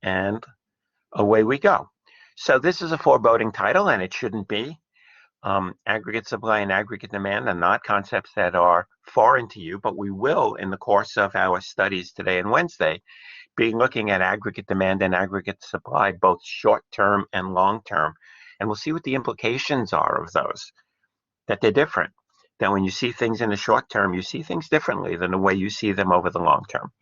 and away we go. So this is a foreboding title, and it shouldn't be. Aggregate supply and aggregate demand are not concepts that are foreign to you, but we will, in the course of our studies today and Wednesday, be looking at aggregate demand and aggregate supply, both short-term and long-term. And we'll see what the implications are of those, that they're different. That when you see things in the short term, you see things differently than the way you see them over the long term.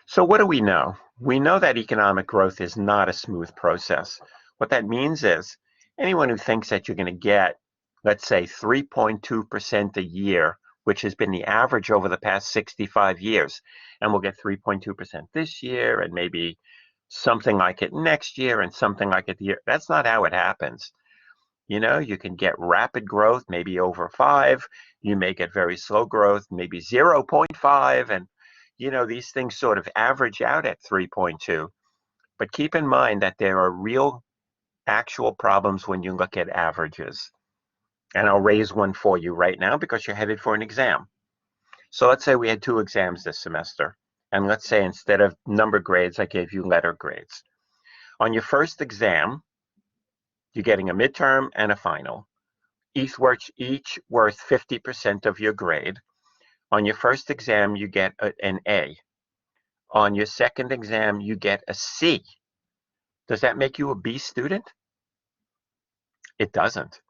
So what do we know? We know that economic growth is not a smooth process. What that means is anyone who thinks that you're going to get, let's say, 3.2% a year, which has been the average over the past 65 years, and we'll get 3.2% this year and maybe something like it next year and something like it the year. That's not how it happens. You know, you can get rapid growth, maybe over 5. You may get very slow growth, maybe 0.5. And, you know, these things sort of average out at 3.2. But keep in mind that there are real actual problems when you look at averages. And I'll raise one for you right now because you're headed for an exam. So let's say we had 2 exams this semester. And let's say instead of number grades, I gave you letter grades. On your first exam, you're getting a midterm and a final. Each worth 50% of your grade. On your first exam, you get an A. On your second exam, you get a C. Does that make you a B student? It doesn't.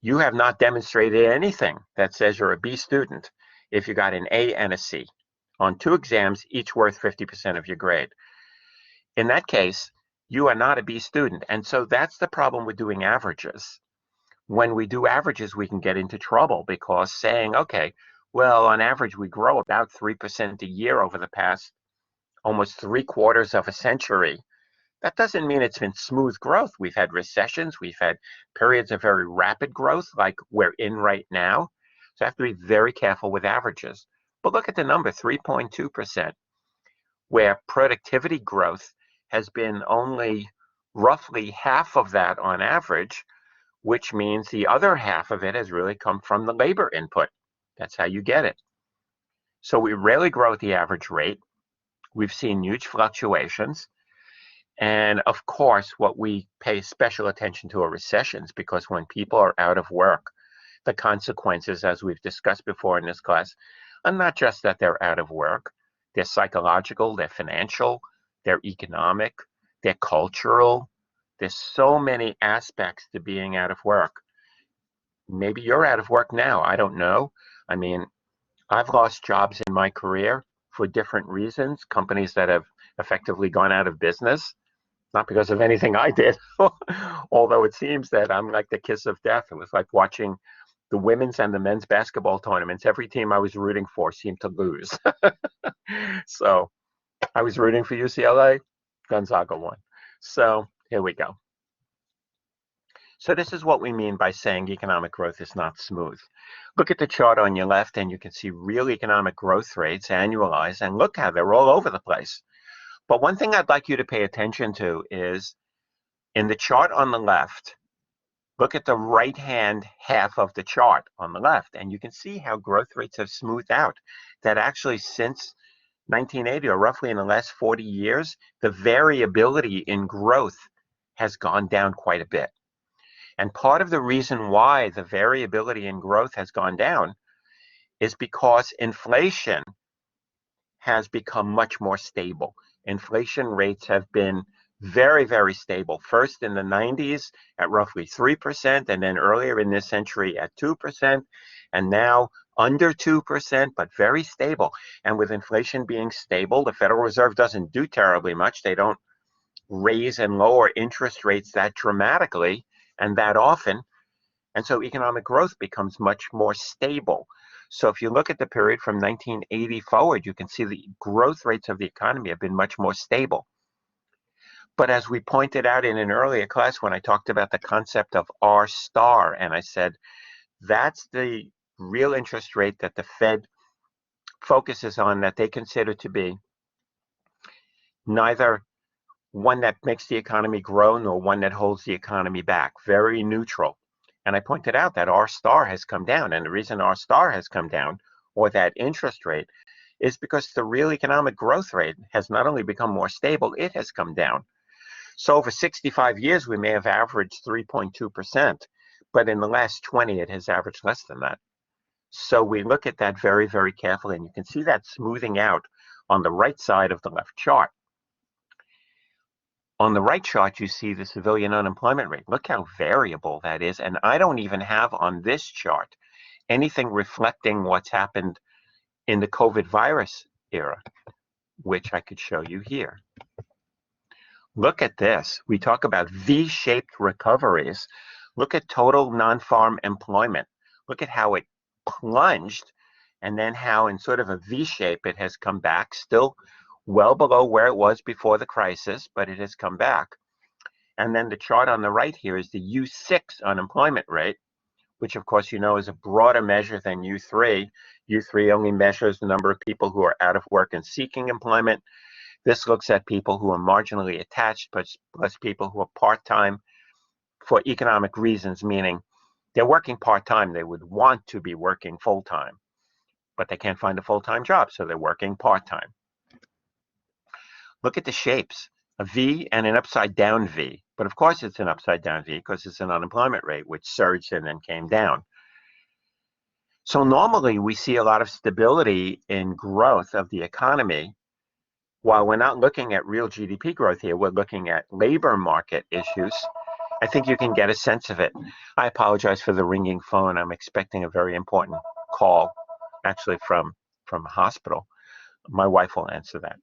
You have not demonstrated anything that says you're a B student if you got an A and a C on 2 exams, each worth 50% of your grade. In that case, you are not a B student. And so that's the problem with doing averages. When we do averages, we can get into trouble because saying, okay, well, on average, we grow about 3% a year over the past almost 3/4 of a century. That doesn't mean it's been smooth growth. We've had recessions. We've had periods of very rapid growth like we're in right now. So I have to be very careful with averages. But look at the number, 3.2%, where productivity growth has been only roughly half of that on average, which means the other half of it has really come from the labor input. That's how you get it. So we rarely grow at the average rate. We've seen huge fluctuations. And of course, what we pay special attention to are recessions, because when people are out of work, the consequences, as we've discussed before in this class, are not just that they're out of work. They're psychological, they're financial, they're economic, they're cultural. There's so many aspects to being out of work. Maybe you're out of work now. I don't know. I mean, I've lost jobs in my career for different reasons, companies that have effectively gone out of business, not because of anything I did, although it seems that I'm like the kiss of death. It was like watching the women's and the men's basketball tournaments. Every team I was rooting for seemed to lose. So I was rooting for UCLA, Gonzaga won. So here we go. So this is what we mean by saying economic growth is not smooth. Look at the chart on your left and you can see real economic growth rates annualized, and look how they're all over the place. But one thing I'd like you to pay attention to is in the chart on the left, look at the right-hand half of the chart on the left, and you can see how growth rates have smoothed out. That actually since 1980, or roughly in the last 40 years, the variability in growth has gone down quite a bit. And part of the reason why the variability in growth has gone down is because inflation has become much more stable. Inflation rates have been very, very stable. First in the 90s at roughly 3%, and then earlier in this century at 2%, and now under 2%, but very stable. And with inflation being stable, the Federal Reserve doesn't do terribly much. They don't raise and lower interest rates that dramatically and that often. And so economic growth becomes much more stable. So if you look at the period from 1980 forward, you can see the growth rates of the economy have been much more stable. But as we pointed out in an earlier class when I talked about the concept of R star, and I said that's the real interest rate that the Fed focuses on, that they consider to be neither one that makes the economy grow nor one that holds the economy back, very neutral. And I pointed out that R star has come down, and the reason R star has come down, or that interest rate, is because the real economic growth rate has not only become more stable, it has come down. So over 65 years, we may have averaged 3.2%, but in the last 20, it has averaged less than that. So we look at that very, very carefully, and you can see that smoothing out on the right side of the left chart. On the right chart, you see the civilian unemployment rate. Look how variable that is. And I don't even have on this chart anything reflecting what's happened in the COVID virus era, which I could show you here. Look at this. We talk about V-shaped recoveries. Look at total non-farm employment. Look at how it plunged, and then how in sort of a V-shape it has come back, still well below where it was before the crisis, but it has come back. And then the chart on the right here is the U6 unemployment rate, which of course you know is a broader measure than U3. U3 only measures the number of people who are out of work and seeking employment. This looks at people who are marginally attached, but plus people who are part-time for economic reasons, meaning they're working part-time. They would want to be working full-time, but they can't find a full-time job, so they're working part-time. Look at the shapes, a V and an upside-down V. But of course it's an upside-down V because it's an unemployment rate, which surged and then came down. So normally we see a lot of stability in growth of the economy. While we're not looking at real GDP growth here, we're looking at labor market issues. I think you can get a sense of it. I apologize for the ringing phone. I'm expecting a very important call, actually from a hospital. My wife will answer that.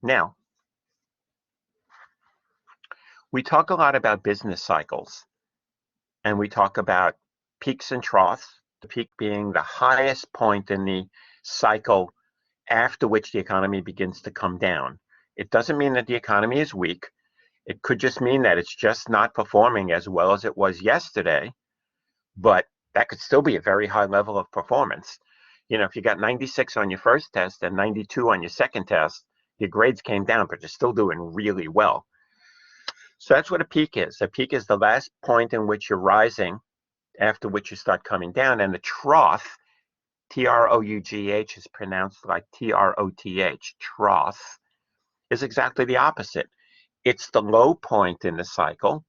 Now, we talk a lot about business cycles, and we talk about peaks and troughs, the peak being the highest point in the cycle after which the economy begins to come down. It doesn't mean that the economy is weak. It could just mean that it's just not performing as well as it was yesterday, but that could still be a very high level of performance. You know, if you got 96 on your first test and 92 on your second test, your grades came down, but you're still doing really well. So that's what a peak is. A peak is the last point in which you're rising, after which you start coming down. And the trough, T-R-O-U-G-H, is pronounced like T-R-O-T-H, trough, is exactly the opposite. It's the low point in the cycle,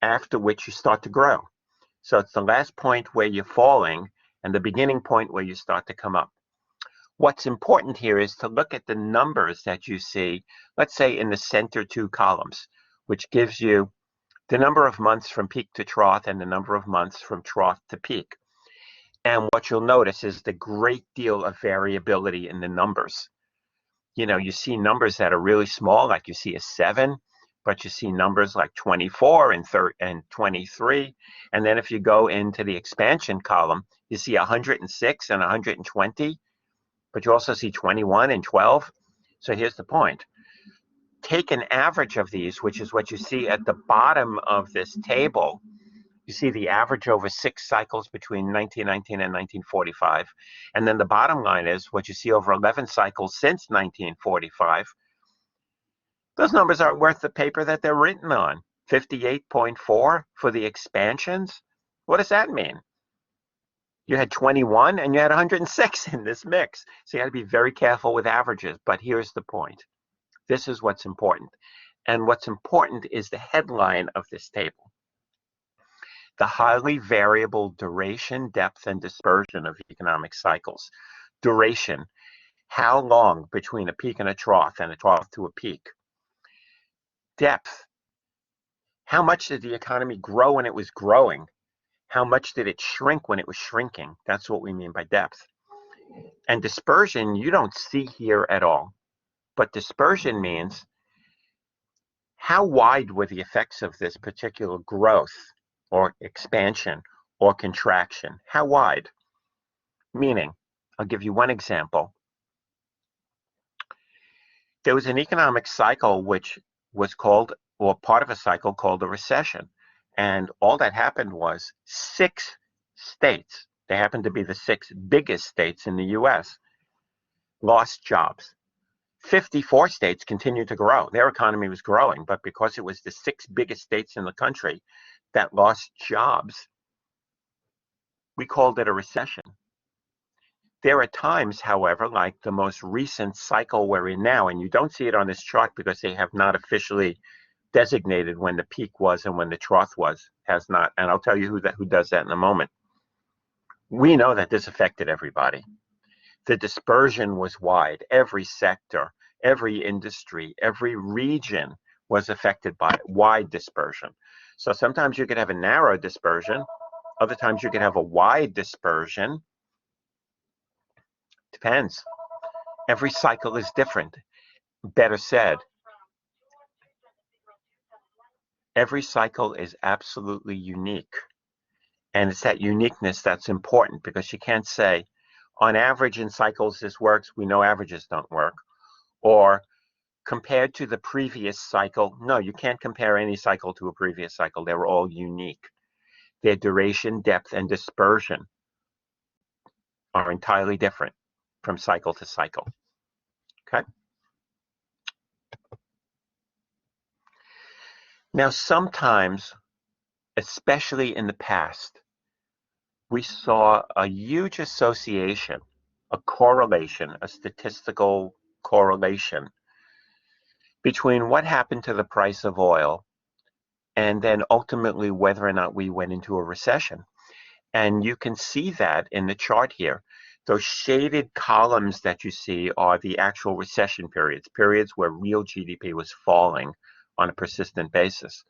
after which you start to grow. So it's the last point where you're falling and the beginning point where you start to come up. What's important here is to look at the numbers that you see, let's say in the center two columns, which gives you the number of months from peak to trough and the number of months from trough to peak. And what you'll notice is the great deal of variability in the numbers. You know, you see numbers that are really small, like you see a 7, but you see numbers like 24 and 23. And then if you go into the expansion column, you see 106 and 120, but you also see 21 and 12. So here's the point. Take an average of these, which is what you see at the bottom of this table. You see the average over 6 cycles between 1919 and 1945. And then the bottom line is what you see over 11 cycles since 1945. Those numbers aren't worth the paper that they're written on. 58.4 for the expansions. What does that mean? You had 21 and you had 106 in this mix. So you got to be very careful with averages. But here's the point. This is what's important. And what's important is the headline of this table. The highly variable duration, depth, and dispersion of economic cycles. Duration, how long between a peak and a trough to a peak. Depth, how much did the economy grow when it was growing? How much did it shrink when it was shrinking? That's what we mean by depth. And dispersion, you don't see here at all. But dispersion means how wide were the effects of this particular growth or expansion or contraction? How wide? Meaning, I'll give you one example. There was an economic cycle which was called, or part of a cycle called a recession. And all that happened was 6 states, they happened to be the 6 biggest states in the US, lost jobs. 54 states continued to grow. Their economy was growing, but because it was the 6 biggest states in the country that lost jobs, we called it a recession. There are times, however, like the most recent cycle we're in now, and you don't see it on this chart because they have not officially designated when the peak was and when the trough was, has not, and I'll tell you who does that in a moment. We know that this affected everybody. The dispersion was wide. Every sector, every industry, every region was affected by wide dispersion. So sometimes you could have a narrow dispersion, other times you could have a wide dispersion. Depends. Every cycle is different. Better said, every cycle is absolutely unique. And it's that uniqueness that's important, because you can't say, on average in cycles this works, we know averages don't work. Or compared to the previous cycle, no, you can't compare any cycle to a previous cycle. They're all unique. Their duration, depth, and dispersion are entirely different from cycle to cycle. Okay? Now, sometimes, especially in the past, we saw a huge association, a correlation, a statistical correlation between what happened to the price of oil and then ultimately whether or not we went into a recession. And you can see that in the chart here. Those shaded columns that you see are the actual recession periods, periods where real GDP was falling on a persistent basis.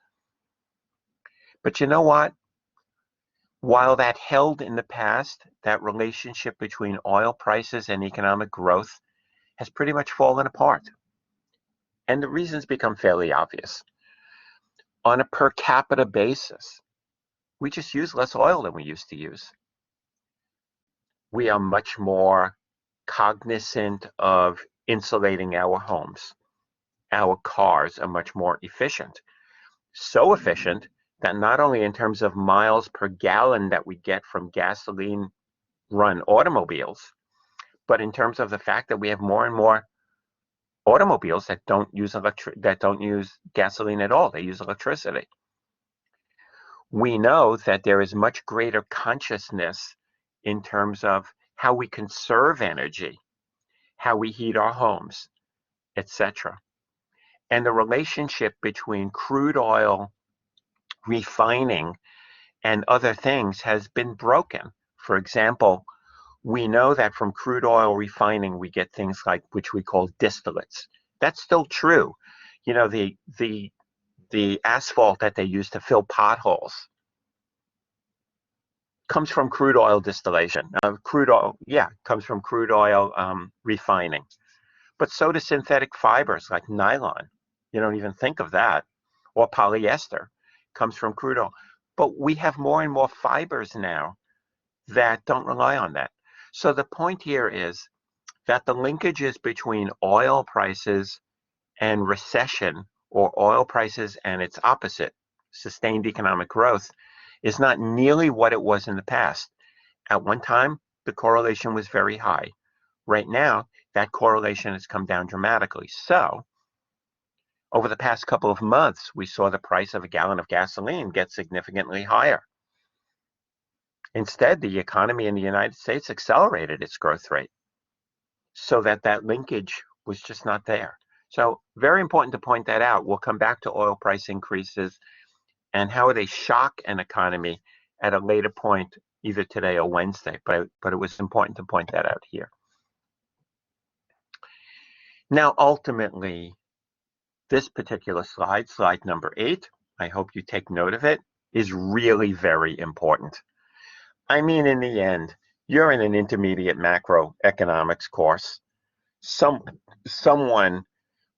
But you know what? While that held in the past, that relationship between oil prices and economic growth has pretty much fallen apart. And the reasons become fairly obvious. On a per capita basis, we just use less oil than we used to use. We are much more cognizant of insulating our homes. Our cars are much more efficient. So efficient that not only in terms of miles per gallon that we get from gasoline-run automobiles, but in terms of the fact that we have more and more automobiles that don't use gasoline at all. They use electricity. We know that there is much greater consciousness in terms of how we conserve energy, how we heat our homes, etc. And the relationship between crude oil refining and other things has been broken. For example, we know that from crude oil refining, we get things like, which we call distillates. That's still true. You know, the asphalt that they use to fill potholes comes from crude oil distillation. Comes from crude oil refining. But so do synthetic fibers like nylon. You don't even think of that. Or polyester comes from crude oil. But we have more and more fibers now that don't rely on that. So the point here is that the linkages between oil prices and recession, or oil prices and its opposite, sustained economic growth, is not nearly what it was in the past. At one time, the correlation was very high. Right now, that correlation has come down dramatically. So, over the past couple of months, we saw the price of a gallon of gasoline get significantly higher. Instead, the economy in the United States accelerated its growth rate, so that linkage was just not there. So very important to point that out. We'll come back to oil price increases and how they shock an economy at a later point, either today or Wednesday, but it was important to point that out here. Now, ultimately, this particular slide, slide number 8, I hope you take note of it, is really very important. I mean, in the end, you're in an intermediate macroeconomics course. Someone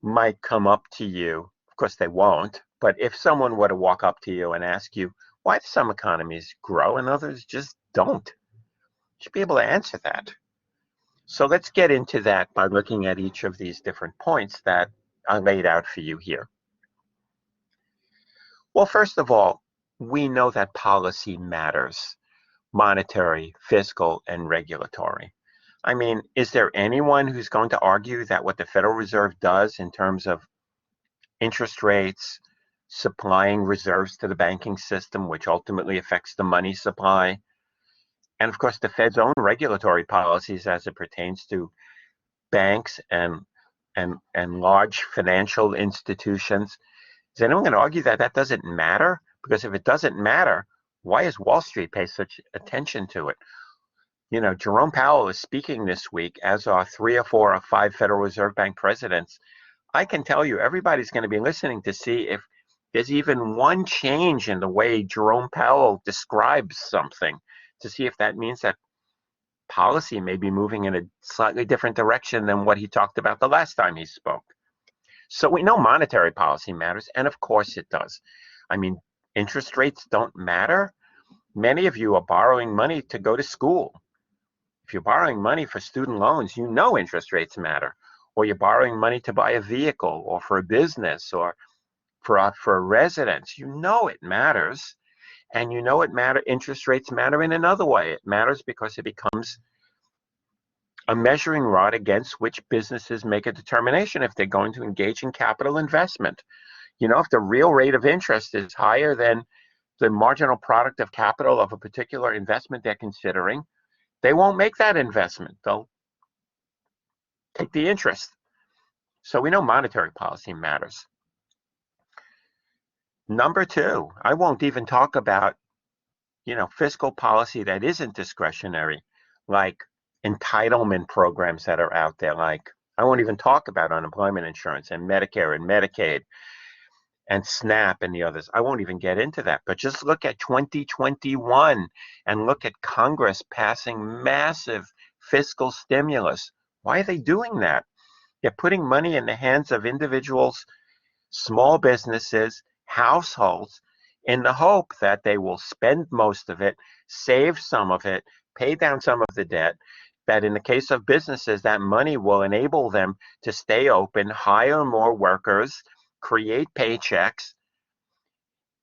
might come up to you, of course they won't, but if someone were to walk up to you and ask you, why do some economies grow and others just don't? You should be able to answer that. So let's get into that by looking at each of these different points that I laid out for you here. Well, first of all, we know that policy matters. Monetary, fiscal, and regulatory. I mean, is there anyone who's going to argue that what the Federal Reserve does in terms of interest rates, supplying reserves to the banking system, which ultimately affects the money supply, And of course, the Fed's own regulatory policies as it pertains to banks and large financial institutions. Is anyone going to argue that that doesn't matter? Because if it doesn't matter, why is Wall Street pay such attention to it? You know, Jerome Powell is speaking this week, as are 3 or 4 or 5 Federal Reserve Bank presidents. I can tell you, everybody's going to be listening to see if there's even one change in the way Jerome Powell describes something, to see if that means that policy may be moving in a slightly different direction than what he talked about the last time he spoke. So we know monetary policy matters, and of course it does. I mean, interest rates don't matter. Many of you are borrowing money to go to school. If you're borrowing money for student loans, you know interest rates matter. Or you're borrowing money to buy a vehicle or for a business or for a residence. You know it matters. And you know interest rates matter in another way. It matters because it becomes a measuring rod against which businesses make a determination if they're going to engage in capital investment. You know, if the real rate of interest is higher than the marginal product of capital of a particular investment they're considering, they won't make that investment. They'll take the interest. So we know monetary policy matters. Number two, I won't even talk about, fiscal policy that isn't discretionary, like entitlement programs that are out there. Like, I won't even talk about unemployment insurance and Medicare and Medicaid and SNAP and the others. I won't even get into that. But just look at 2021 and look at Congress passing massive fiscal stimulus. Why are they doing that? They're putting money in the hands of individuals, small businesses, households, in the hope that they will spend most of it, save some of it, pay down some of the debt, that in the case of businesses, that money will enable them to stay open, hire more workers, create paychecks.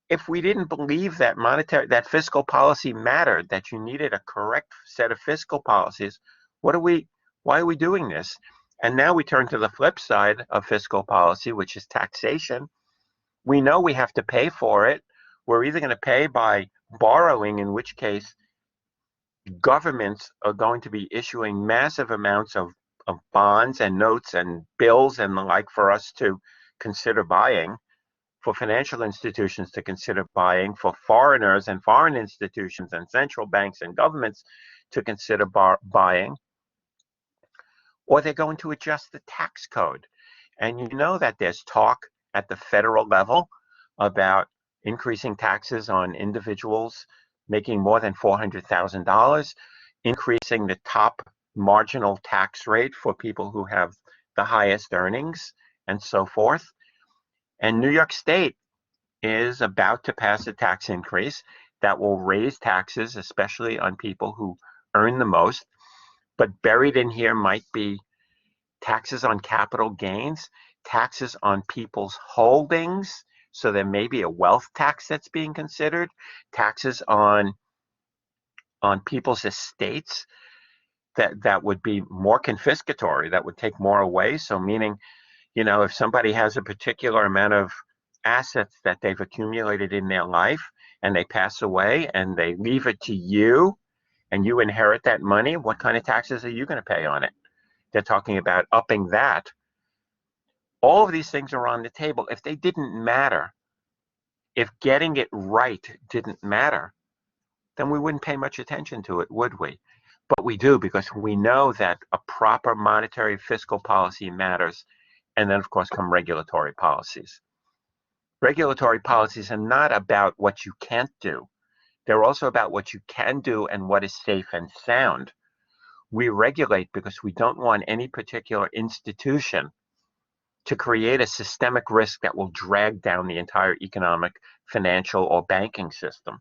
If we didn't believe that that fiscal policy mattered, that you needed a correct set of fiscal policies, why are we doing this? And now we turn to the flip side of fiscal policy, which is taxation. We know we have to pay for it. We're either going to pay by borrowing, in which case governments are going to be issuing massive amounts of bonds and notes and bills and the like for us to consider buying, for financial institutions to consider buying, for foreigners and foreign institutions and central banks and governments to consider buying, or they're going to adjust the tax code. And you know that there's talk at the federal level about increasing taxes on individuals making more than $400,000, increasing the top marginal tax rate for people who have the highest earnings, and so forth. And New York State is about to pass a tax increase that will raise taxes, especially on people who earn the most. But buried in here might be taxes on capital gains, taxes on people's holdings. So there may be a wealth tax that's being considered, taxes on people's estates that would be more confiscatory, that would take more away. So meaning, if somebody has a particular amount of assets that they've accumulated in their life and they pass away and they leave it to you and you inherit that money, what kind of taxes are you going to pay on it? They're talking about upping that. All of these things are on the table. If they didn't matter, if getting it right didn't matter, then we wouldn't pay much attention to it, would we? But we do, because we know that a proper monetary fiscal policy matters. And then, of course, come regulatory policies. Regulatory policies are not about what you can't do. They're also about what you can do and what is safe and sound. We regulate because we don't want any particular institution to create a systemic risk that will drag down the entire economic, financial, or banking system.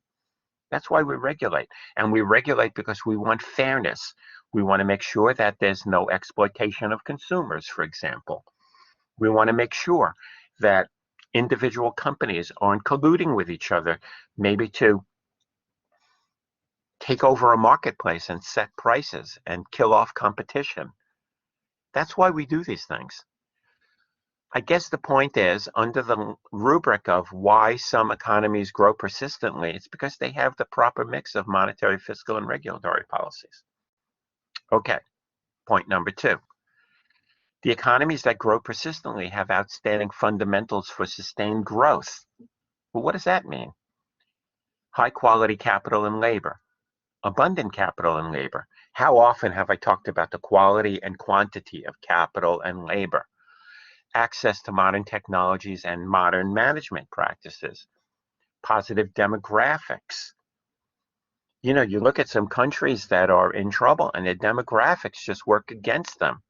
That's why we regulate. And we regulate because we want fairness. We want to make sure that there's no exploitation of consumers, for example. We want to make sure that individual companies aren't colluding with each other, maybe to take over a marketplace and set prices and kill off competition. That's why we do these things. I guess the point is, under the rubric of why some economies grow persistently, it's because they have the proper mix of monetary, fiscal, and regulatory policies. Okay, point number two. The economies that grow persistently have outstanding fundamentals for sustained growth. Well, what does that mean? High quality capital and labor, abundant capital and labor. How often have I talked about the quality and quantity of capital and labor? Access to modern technologies and modern management practices, positive demographics. You know, you look at some countries that are in trouble and their demographics just work against them.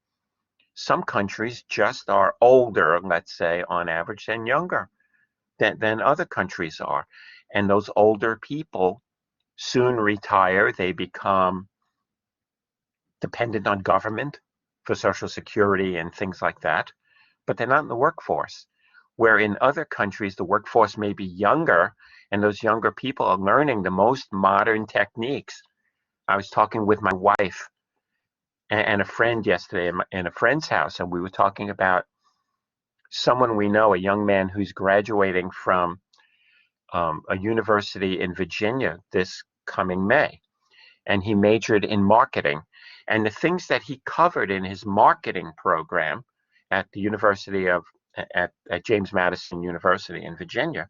Some countries just are older, let's say, on average, than younger than other countries are. And those older people soon retire. They become dependent on government for Social Security and things like that, but they're not in the workforce. Where in other countries, the workforce may be younger, and those younger people are learning the most modern techniques. I was talking with my wife and a friend yesterday in a friend's house, and we were talking about someone we know, a young man who's graduating from a university in Virginia this coming May, and he majored in marketing. And the things that he covered in his marketing program at the University of at James Madison University in Virginia,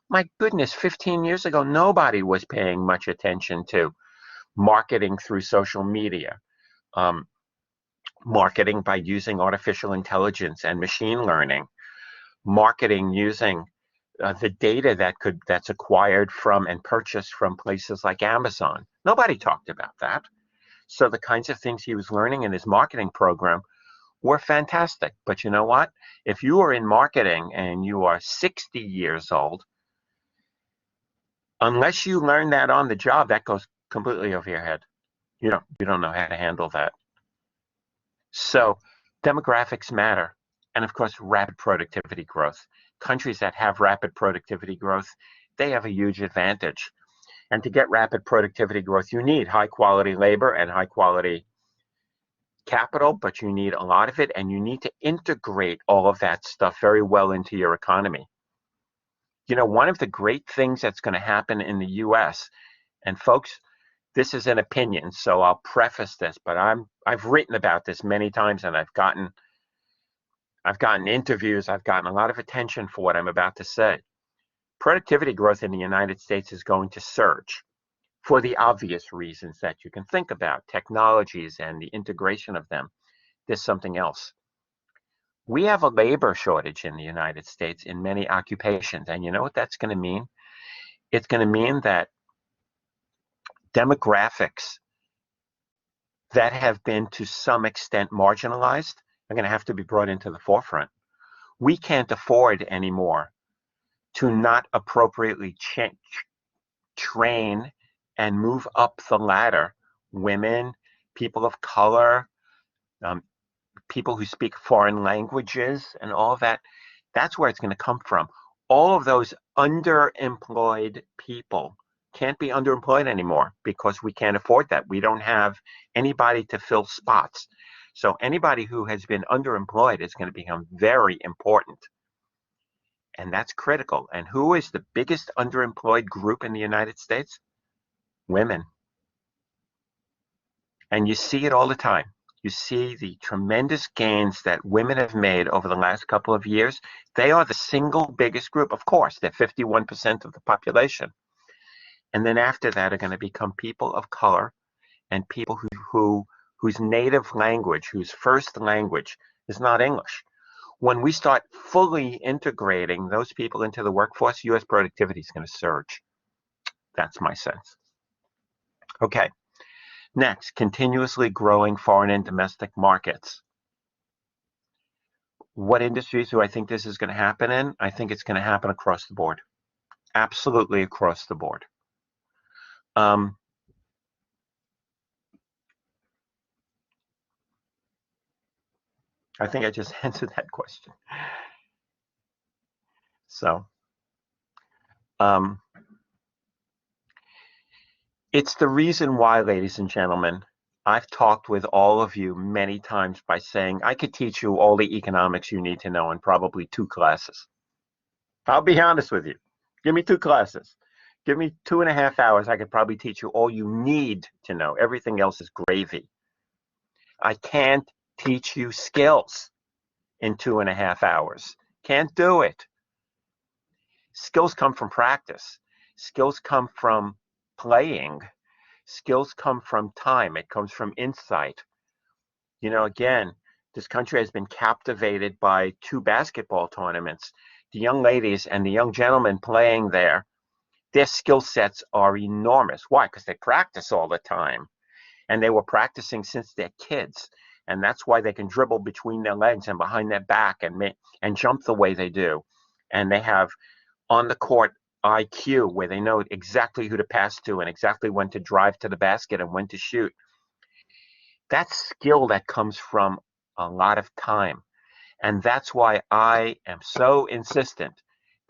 my goodness, 15 years ago, nobody was paying much attention to marketing through social media, um, marketing by using artificial intelligence and machine learning, marketing using the data that's acquired from and purchased from places like Amazon. Nobody talked about that. So the kinds of things he was learning in his marketing program were fantastic. But you know what? If you are in marketing and you are 60 years old, unless you learn that on the job, that goes completely over your head. You don't know how to handle that. So demographics matter. And of course, rapid productivity growth. Countries that have rapid productivity growth, they have a huge advantage. And to get rapid productivity growth, you need high quality labor and high quality capital, but you need a lot of it, and you need to integrate all of that stuff very well into your economy. You know, one of the great things that's going to happen in the US, and folks, this is an opinion, so I'll preface this, but I've written about this many times, and I've gotten interviews, I've gotten a lot of attention for what I'm about to say. Productivity growth in the United States is going to surge for the obvious reasons that you can think about, technologies and the integration of them. There's something else. We have a labor shortage in the United States in many occupations, and you know what that's going to mean? It's going to mean that demographics that have been to some extent marginalized are going to have to be brought into the forefront. We can't afford anymore to not appropriately train and move up the ladder women, people of color, um, people who speak foreign languages, and all of that. That's where it's going to come from. All of those underemployed people can't be underemployed anymore because we can't afford that. We don't have anybody to fill spots. So anybody who has been underemployed is going to become very important. And that's critical. And who is the biggest underemployed group in the United States? Women. And you see it all the time. You see the tremendous gains that women have made over the last couple of years. They are the single biggest group. Of course, they're 51% of the population. And then after that are going to become people of color and people whose native language, whose first language is not English. When we start fully integrating those people into the workforce, U.S. productivity is going to surge. That's my sense. Okay. Next, continuously growing foreign and domestic markets. What industries do I think this is going to happen in? I think it's going to happen across the board. Absolutely across the board. I think I just answered that question. So, it's the reason why, ladies and gentlemen, I've talked with all of you many times by saying I could teach you all the economics you need to know in probably 2 classes. I'll be honest with you. Give me 2 classes. Give me 2.5 hours. I could probably teach you all you need to know. Everything else is gravy. I can't teach you skills in 2.5 hours. Can't do it. Skills come from practice. Skills come from playing. Skills come from time. It comes from insight. Again, this country has been captivated by 2 basketball tournaments. The young ladies and the young gentlemen playing there, their skill sets are enormous. Why? Because they practice all the time. And they were practicing since they're kids. And that's why they can dribble between their legs and behind their back and jump the way they do. And they have on the court IQ where they know exactly who to pass to and exactly when to drive to the basket and when to shoot. That's skill that comes from a lot of time. And that's why I am so insistent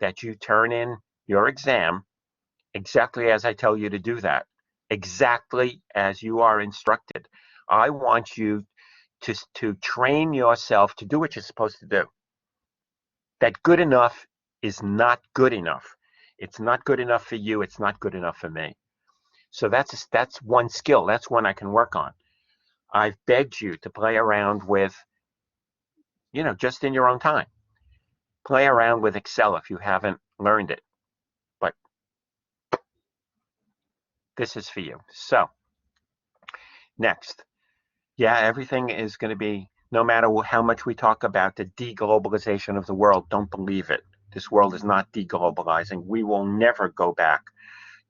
that you turn in your exam exactly as I tell you to do that, exactly as you are instructed. I want you to train yourself to do what you're supposed to do. That good enough is not good enough. It's not good enough for you. It's not good enough for me. So that's one skill. That's one I can work on. I've begged you to play around with, just in your own time. Play around with Excel if you haven't learned it. But this is for you. So, next. Yeah, everything is going to be, no matter how much we talk about the deglobalization of the world, don't believe it. This world is not deglobalizing. We will never go back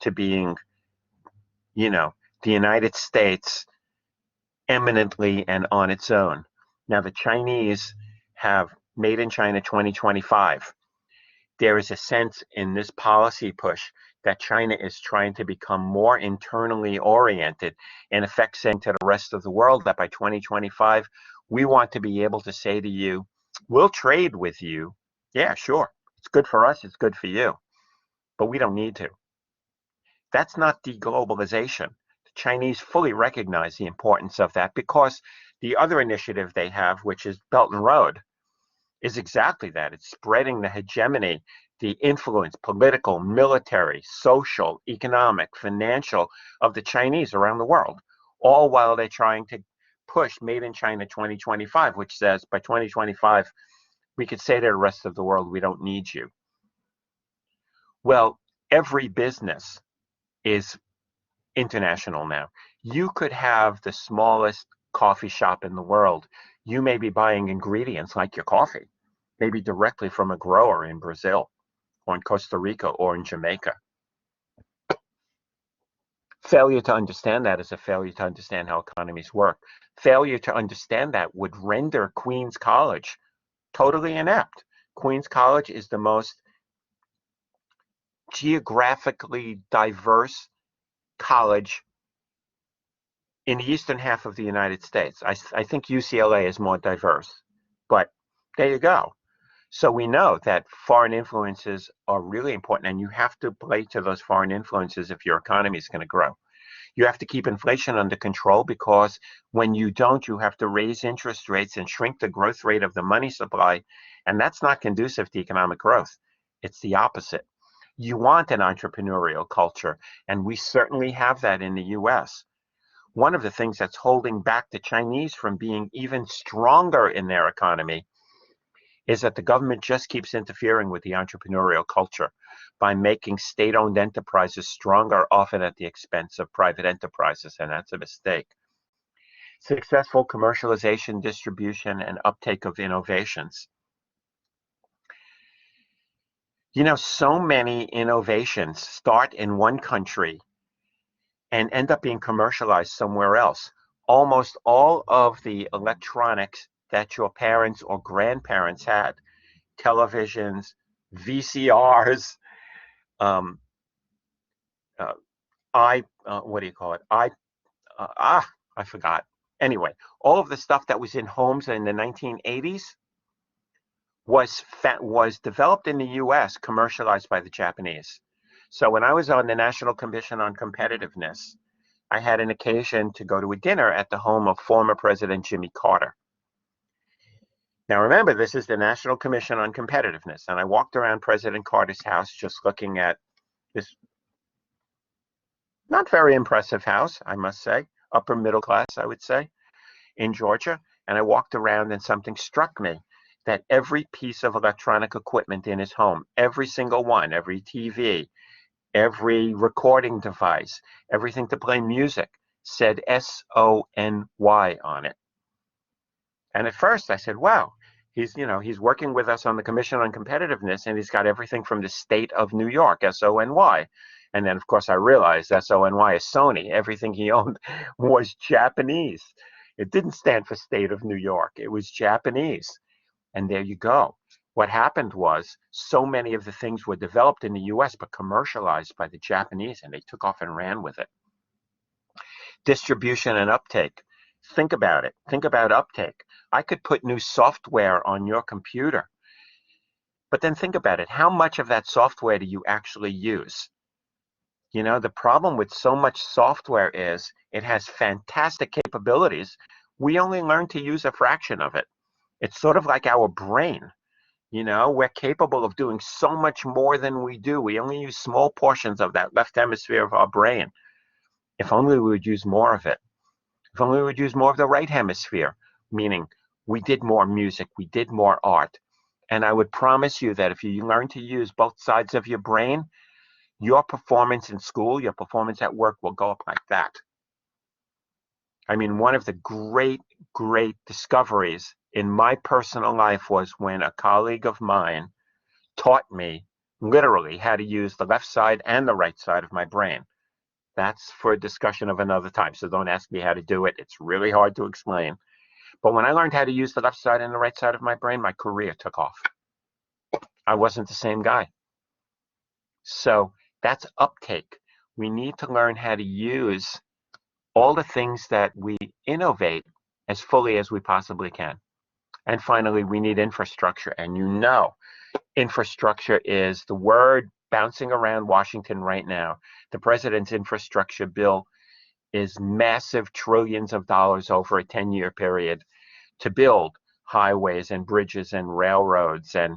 to being, the United States eminently and on its own. Now, the Chinese have Made in China 2025. There is a sense in this policy push that China is trying to become more internally oriented, in effect saying to the rest of the world that by 2025, we want to be able to say to you, we'll trade with you. Yeah, sure. It's good for us. It's good for you. But we don't need to. That's not deglobalization. The Chinese fully recognize the importance of that because the other initiative they have, which is Belt and Road, is exactly that. It's spreading the hegemony, the influence, political, military, social, economic, financial, of the Chinese around the world, all while they're trying to push Made in China 2025, which says by 2025, we could say to the rest of the world, we don't need you. Well, every business is international now. You could have the smallest coffee shop in the world. You may be buying ingredients like your coffee, maybe directly from a grower in Brazil or in Costa Rica or in Jamaica. Failure to understand that is a failure to understand how economies work. Failure to understand that would render Queens College totally inept. Queens College is the most geographically diverse college in the eastern half of the United States. I think UCLA is more diverse, but there you go. So we know that foreign influences are really important, and you have to play to those foreign influences if your economy is going to grow. You have to keep inflation under control because when you don't, you have to raise interest rates and shrink the growth rate of the money supply, and that's not conducive to economic growth. It's the opposite. You want an entrepreneurial culture, and we certainly have that in the US. One of the things that's holding back the Chinese from being even stronger in their economy is that the government just keeps interfering with the entrepreneurial culture by making state-owned enterprises stronger, often at the expense of private enterprises, and that's a mistake. Successful commercialization, distribution, and uptake of innovations. So many innovations start in one country and end up being commercialized somewhere else. Almost all of the electronics that your parents or grandparents had, televisions, VCRs, what do you call it? I forgot. Anyway, all of the stuff that was in homes in the 1980s was developed in the U.S., commercialized by the Japanese. So when I was on the National Commission on Competitiveness, I had an occasion to go to a dinner at the home of former President Jimmy Carter. Now remember, this is the National Commission on Competitiveness, and I walked around President Carter's house just looking at this not very impressive house, I must say, upper middle class, I would say, in Georgia. And I walked around and something struck me that every piece of electronic equipment in his home, every single one, every TV, every recording device, everything to play music, said SONY on it. And at first I said, wow, he's working with us on the Commission on Competitiveness, and he's got everything from the state of New York, SONY. And then, of course, I realized SONY is Sony. Everything he owned was Japanese. It didn't stand for state of New York. It was Japanese. And there you go. What happened was so many of the things were developed in the US but commercialized by the Japanese, and they took off and ran with it. Distribution and uptake. Think about it. Think about uptake. I could put new software on your computer, but then think about it. How much of that software do you actually use? You know, the problem with so much software is it has fantastic capabilities. We only learn to use a fraction of it. It's sort of like our brain. You know, we're capable of doing so much more than we do. We only use small portions of that left hemisphere of our brain. If only we would use more of it. If only we would use more of the right hemisphere, meaning we did more music, we did more art. And I would promise you that if you learn to use both sides of your brain, your performance in school, your performance at work will go up like that. I mean, one of the great discoveries in my personal life was when a colleague of mine taught me literally how to use the left side and the right side of my brain. That's for a discussion of another time, so don't ask me how to do it. It's really hard to explain. But when I learned how to use the left side and the right side of my brain, my career took off. I wasn't the same guy. So that's uptake. We need to learn how to use all the things that we innovate as fully as we possibly can. And finally, we need infrastructure. And you know, infrastructure is the word bouncing around Washington right now. The president's infrastructure bill is massive trillions of dollars over a 10-year period to build highways and bridges and railroads and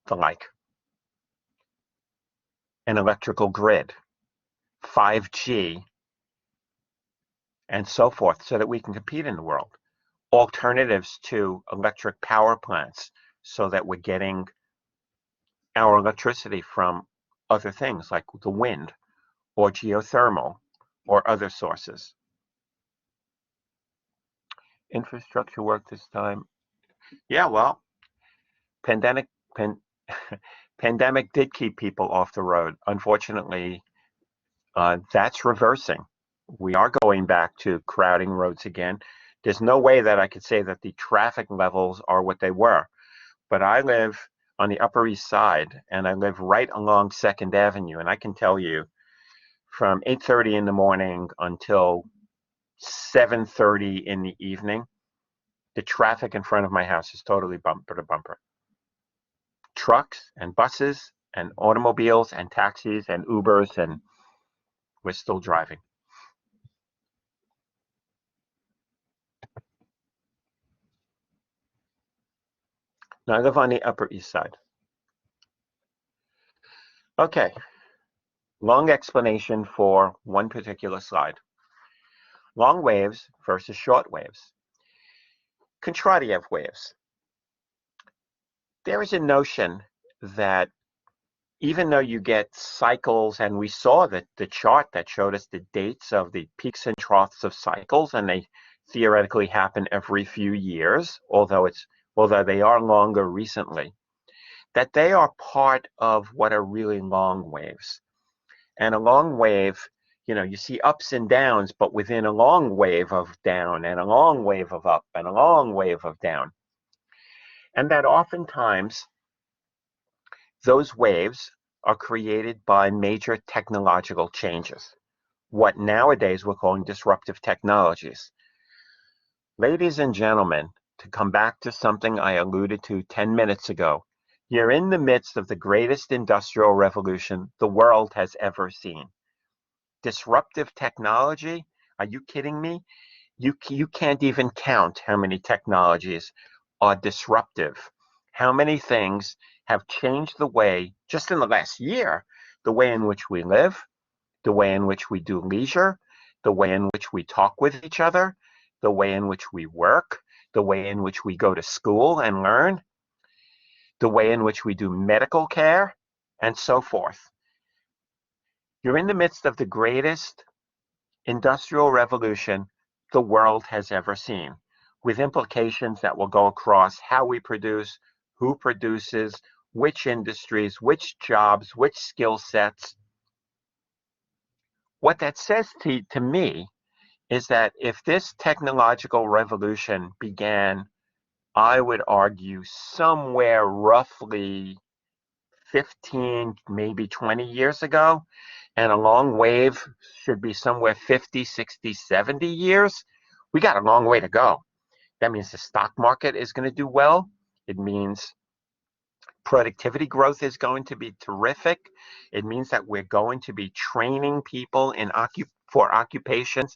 the like. An electrical grid, 5G, and so forth, so that we can compete in the world. Alternatives to electric power plants, so that we're getting our electricity from other things like the wind or geothermal or other sources. Infrastructure work this time. Yeah, well, pandemic did keep people off the road. Unfortunately, that's reversing. We are going back to crowding roads again. There's no way that I could say that the traffic levels are what they were, but I live on the Upper East Side, and I live right along 2nd Avenue, and I can tell you from 8:30 in the morning until 7:30 in the evening, the traffic in front of my house is totally bumper to bumper. Trucks and buses and automobiles and taxis and Ubers, and we're still driving. Now I live on the Upper East Side. Okay, long explanation for one particular slide. Long waves versus short waves. Contrarian waves. There is a notion that even though you get cycles, and we saw that the chart that showed us the dates of the peaks and troughs of cycles, and they theoretically happen every few years, although they are longer recently, that they are part of what are really long waves. And a long wave, you know, you see ups and downs, but within a long wave of down and a long wave of up and a long wave of down. And that oftentimes those waves are created by major technological changes, what nowadays we're calling disruptive technologies. Ladies and gentlemen, to come back to something I alluded to 10 minutes ago, you're in the midst of the greatest industrial revolution the world has ever seen. disruptive technology, are you kidding me? You can't even count how many technologies are disruptive. How many things have changed the way, just in the last year, the way in which we live, the way in which we do leisure, the way in which we talk with each other, the way in which we work, the way in which we go to school and learn, the way in which we do medical care, and so forth. You're in the midst of the greatest industrial revolution the world has ever seen, with implications that will go across how we produce, who produces, which industries, which jobs, which skill sets. What that says to me is that if this technological revolution began, I would argue, somewhere roughly 15, maybe 20 years ago, and a long wave should be somewhere 50, 60, 70 years, we got a long way to go. That means the stock market is going to do well. It means productivity growth is going to be terrific. It means that we're going to be training people for occupations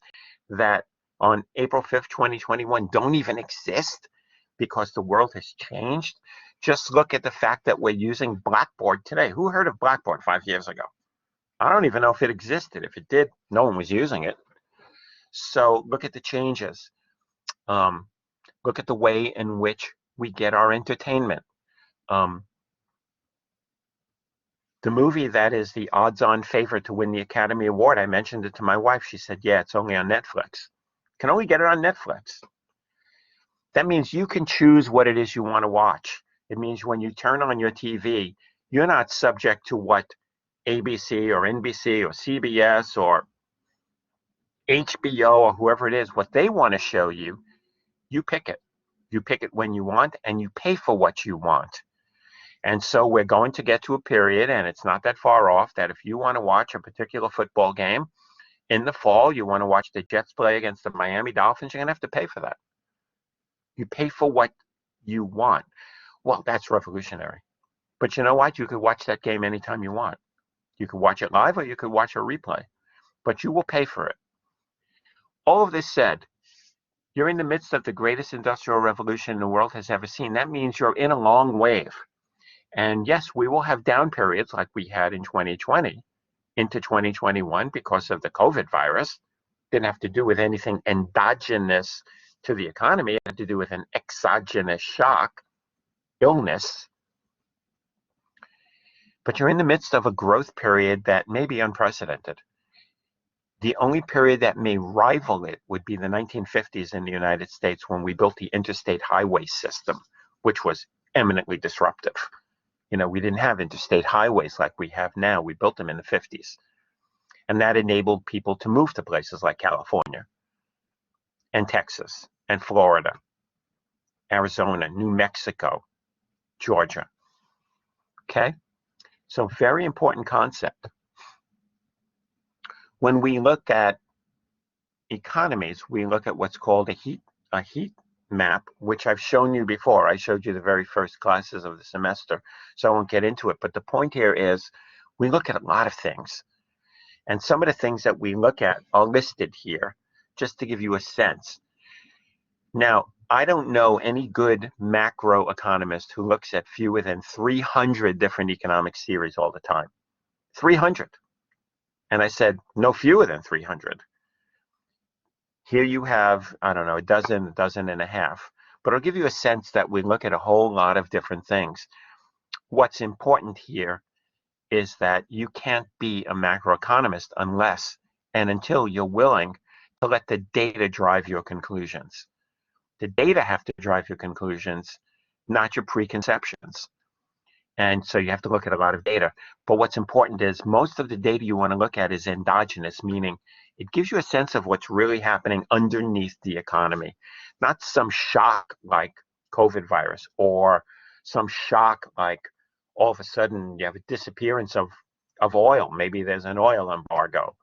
that on April 5th, 2021 don't even exist because the world has changed. Just look at the fact that we're using Blackboard today. Who heard of Blackboard 5 years ago? I don't even know if it existed. If it did, no one was using it. So look at the changes. Look at the way in which we get our entertainment. The movie that is the odds-on favorite to win the Academy Award, I mentioned it to my wife. She said, yeah, it's only on Netflix. Can only get it on Netflix. That means you can choose what it is you want to watch. It means when you turn on your TV, you're not subject to what ABC or NBC or CBS or HBO or whoever it is, what they want to show you, you pick it. You pick it when you want, and you pay for what you want. And so we're going to get to a period, and it's not that far off, that if you want to watch a particular football game in the fall, you want to watch the Jets play against the Miami Dolphins, you're going to have to pay for that. You pay for what you want. Well, that's revolutionary. But you know what? You could watch that game anytime you want. You could watch it live or you could watch a replay, but you will pay for it. All of this said, you're in the midst of the greatest industrial revolution the world has ever seen. That means you're in a long wave. And yes, we will have down periods like we had in 2020 into 2021 because of the COVID virus. Didn't have to do with anything endogenous to the economy. It had to do with an exogenous shock, illness. But you're in the midst of a growth period that may be unprecedented. The only period that may rival it would be the 1950s in the United States when we built the interstate highway system, which was eminently disruptive. You know, we didn't have interstate highways like we have now. We built them in the 50s. And that enabled people to move to places like California and Texas and Florida, Arizona, New Mexico, Georgia. Okay? So very important concept. When we look at economies, we look at what's called a heat map, which I've shown you before. I showed you the very first classes of the semester, so I won't get into it. But the point here is we look at a lot of things. And some of the things that we look at are listed here, just to give you a sense. Now, I don't know any good macroeconomist who looks at fewer than 300 different economic theories all the time. 300. And I said, no fewer than 300. Here you have, I don't know, a dozen and a half. But I'll give you a sense that we look at a whole lot of different things. What's important here is that you can't be a macroeconomist unless and until you're willing to let the data drive your conclusions. The data have to drive your conclusions, not your preconceptions. And so you have to look at a lot of data. But what's important is most of the data you want to look at is endogenous, meaning it gives you a sense of what's really happening underneath the economy, not some shock like COVID virus or some shock like all of a sudden you have a disappearance of oil. Maybe there's an oil embargo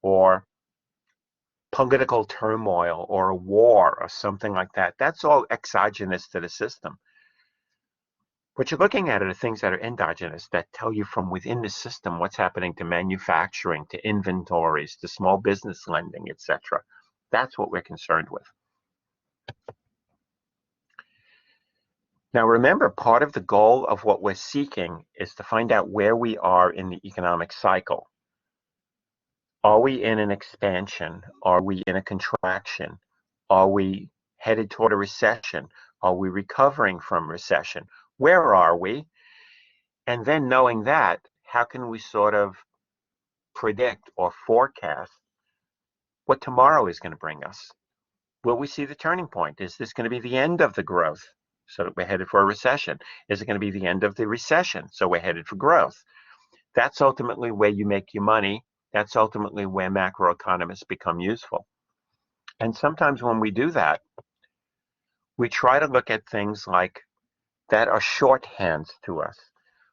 or political turmoil or a war or something like that. That's all exogenous to the system. What you're looking at are things that are endogenous, that tell you from within the system what's happening to manufacturing, to inventories, to small business lending, etc. That's what we're concerned with. Now remember, part of the goal of what we're seeking is to find out where we are in the economic cycle. Are we in an expansion? Are we in a contraction? Are we headed toward a recession? Are we recovering from recession? Where are we? And then knowing that, how can we sort of predict or forecast what tomorrow is going to bring us? Will we see the turning point? Is this going to be the end of the growth, so that we're headed for a recession? Is it going to be the end of the recession, so we're headed for growth? That's ultimately where you make your money. That's ultimately where macroeconomists become useful. And sometimes when we do that, we try to look at things like that are shorthands to us.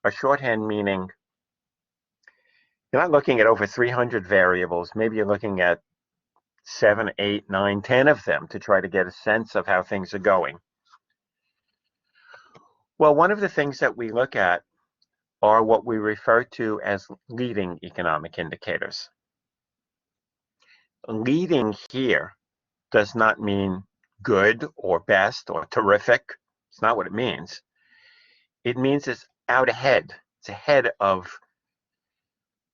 A shorthand meaning you're not looking at over 300 variables. Maybe you're looking at 7, 8, 9, 10 of them to try to get a sense of how things are going. Well, one of the things that we look at are what we refer to as leading economic indicators. Leading here does not mean good or best or terrific. It's not what it means. It means it's out ahead. It's ahead of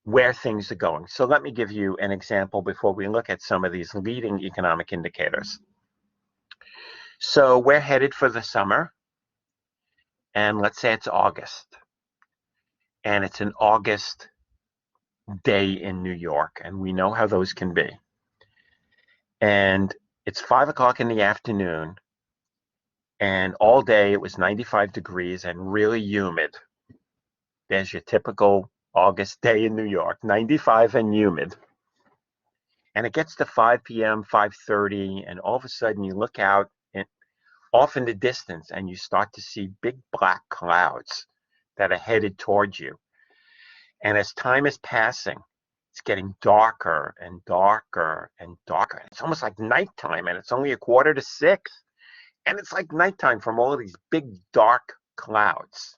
where things are going. So let me give you an example before we look at some of these leading economic indicators. So we're headed for the summer, and let's say it's August, and it's an August day in New York, and we know how those can be. And it's 5 o'clock in the afternoon, and all day it was 95 degrees and really humid. There's your typical August day in New York, 95 and humid. And it gets to 5 p.m., 5:30, and all of a sudden you look out and off in the distance and you start to see big black clouds that are headed towards you. And as time is passing, it's getting darker and darker and darker. It's almost like nighttime, and it's only 5:45. And it's like nighttime from all of these big dark clouds.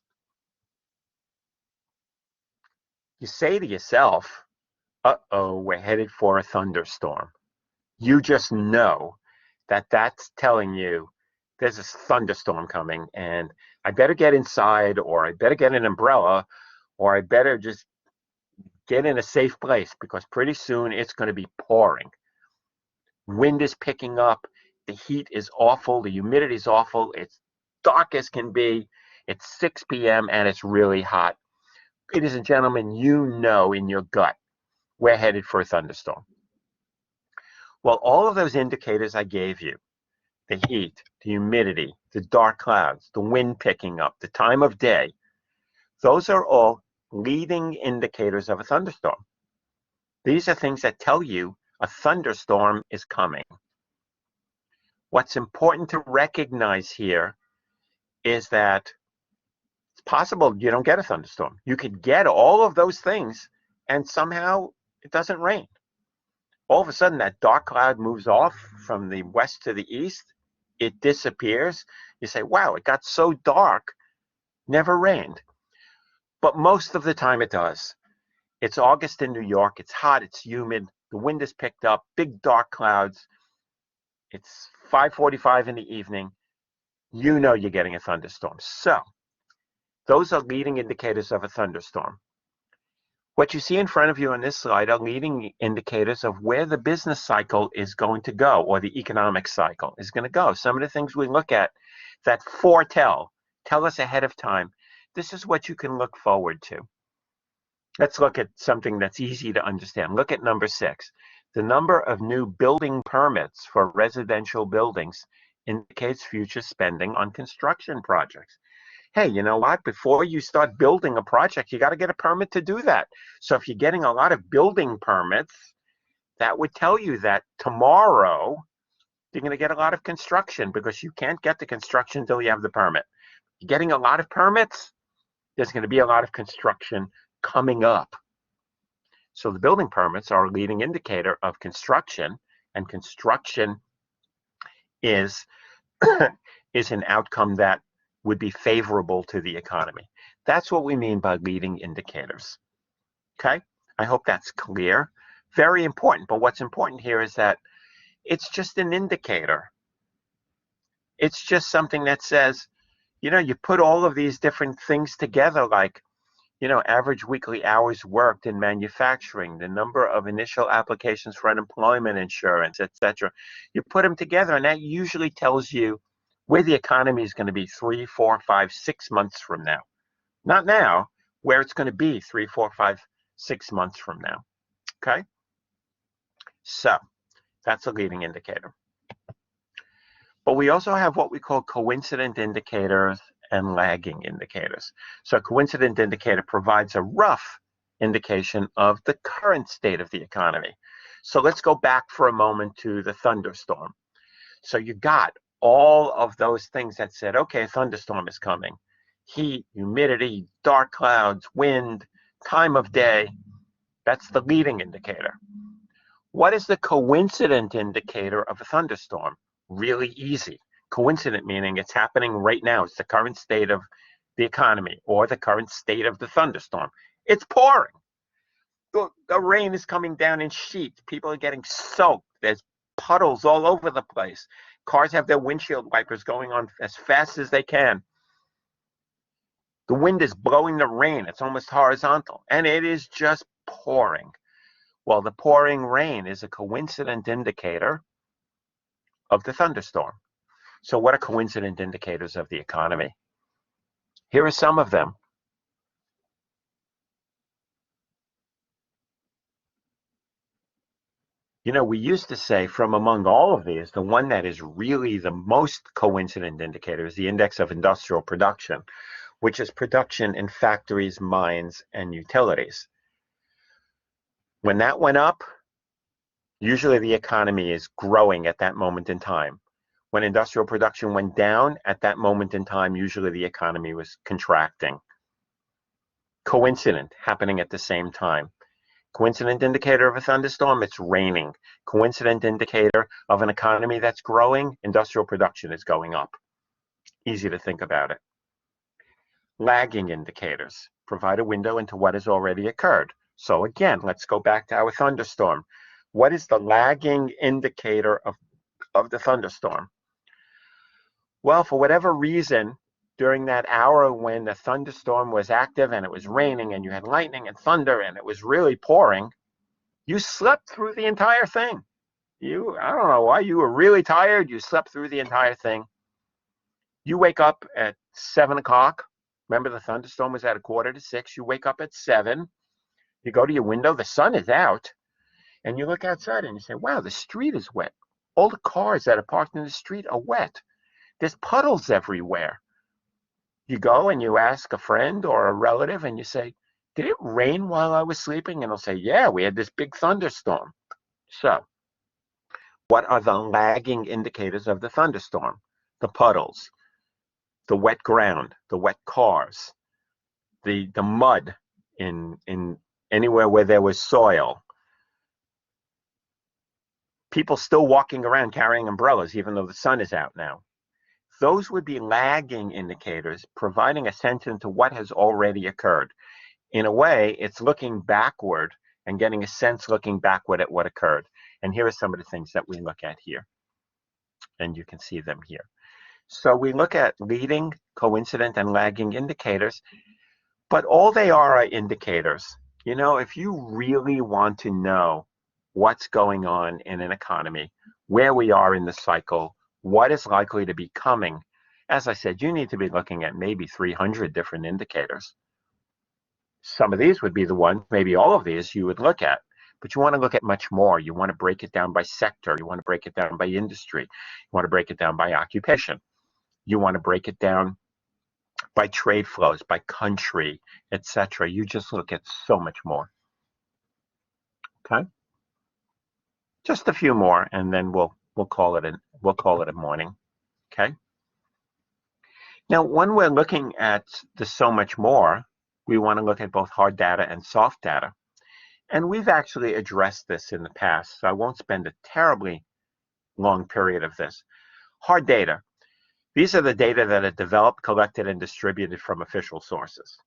You say to yourself, uh-oh, we're headed for a thunderstorm. You just know that that's telling you there's a thunderstorm coming, and I better get inside, or I better get an umbrella, or I better just get in a safe place, because pretty soon it's going to be pouring. Wind is picking up. The heat is awful. The humidity is awful. It's dark as can be. It's 6 p.m. and it's really hot. Ladies and gentlemen, you know in your gut we're headed for a thunderstorm. Well, all of those indicators I gave you, the heat, the humidity, the dark clouds, the wind picking up, the time of day, those are all leading indicators of a thunderstorm. These are things that tell you a thunderstorm is coming. What's important to recognize here is that it's possible you don't get a thunderstorm. You could get all of those things and somehow it doesn't rain. All of a sudden that dark cloud moves off from the west to the east. It disappears. You say, wow, it got so dark, never rained. But most of the time it does. It's August in New York. It's hot. It's humid. The wind is picked up. Big dark clouds. It's 5:45 in the evening. You know you're getting a thunderstorm. So those are leading indicators of a thunderstorm. What you see in front of you on this slide are leading indicators of where the business cycle is going to go, or the economic cycle is going to go. Some of the things we look at that foretell, tell us ahead of time, this is what you can look forward to. Let's look at something that's easy to understand. Look at number 6. The number of new building permits for residential buildings indicates future spending on construction projects. Hey, you know what? Before you start building a project, you got to get a permit to do that. So if you're getting a lot of building permits, that would tell you that tomorrow you're going to get a lot of construction, because you can't get the construction until you have the permit. You're getting a lot of permits, there's going to be a lot of construction coming up. So the building permits are a leading indicator of construction, and construction is, is an outcome that would be favorable to the economy. That's what we mean by leading indicators. Okay? I hope that's clear. Very important. But what's important here is that it's just an indicator. It's just something that says, you put all of these different things together, like, average weekly hours worked in manufacturing, the number of initial applications for unemployment insurance, etc. You put them together, and that usually tells you where the economy is going to be 3, 4, 5, 6 months from now. Not now, where it's going to be 3, 4, 5, 6 months from now. Okay? So that's a leading indicator. But we also have what we call coincident indicators and lagging indicators. So a coincident indicator provides a rough indication of the current state of the economy. So let's go back for a moment to the thunderstorm. So you got all of those things that said, okay, a thunderstorm is coming. Heat, humidity, dark clouds, wind, time of day. That's the leading indicator. What is the coincident indicator of a thunderstorm? Really easy. Coincident meaning it's happening right now. It's the current state of the economy or the current state of the thunderstorm. It's pouring. The rain is coming down in sheets. People are getting soaked. There's puddles all over the place. Cars have their windshield wipers going on as fast as they can. The wind is blowing the rain. It's almost horizontal. And it is just pouring. Well, the pouring rain is a coincident indicator of the thunderstorm. So what are coincident indicators of the economy? Here are some of them. We used to say from among all of these, the one that is really the most coincident indicator is the index of industrial production, which is production in factories, mines, and utilities. When that went up, usually the economy is growing at that moment in time. When industrial production went down, at that moment in time, usually the economy was contracting. Coincident, happening at the same time. Coincident indicator of a thunderstorm, it's raining. Coincident indicator of an economy that's growing, industrial production is going up. Easy to think about it. Lagging indicators provide a window into what has already occurred. So again, let's go back to our thunderstorm. What is the lagging indicator of the thunderstorm? Well, for whatever reason, during that hour when the thunderstorm was active and it was raining and you had lightning and thunder and it was really pouring, you slept through the entire thing. I don't know why, you were really tired. You slept through the entire thing. You wake up at 7 o'clock. Remember, the thunderstorm was at 5:45. You wake up at 7. You go to your window. The sun is out. And you look outside and you say, wow, the street is wet. All the cars that are parked in the street are wet. There's puddles everywhere. You go and you ask a friend or a relative and you say, did it rain while I was sleeping? And they'll say, yeah, we had this big thunderstorm. So what are the lagging indicators of the thunderstorm? The puddles, the wet ground, the wet cars, the mud in anywhere where there was soil. People still walking around carrying umbrellas even though the sun is out now. Those would be lagging indicators, providing a sense into what has already occurred. In a way, it's looking backward and getting a sense looking backward at what occurred. And here are some of the things that we look at here. And you can see them here. So we look at leading, coincident, and lagging indicators, but all they are indicators. If you really want to know what's going on in an economy, where we are in the cycle, what is likely to be coming, as I said, you need to be looking at maybe 300 different indicators. Some of these would be the ones, maybe all of these you would look at, but you want to look at much more. You want to break it down by sector. You want to break it down by industry. You want to break it down by occupation. You want to break it down by trade flows, by country, etc. You just look at so much more. Okay? Just a few more, and then we'll call it a morning. Okay? Now, when we're looking at the so much more, we want to look at both hard data and soft data. And we've actually addressed this in the past, so I won't spend a terribly long period of this. Hard data. These are the data that are developed, collected, and distributed from official sources.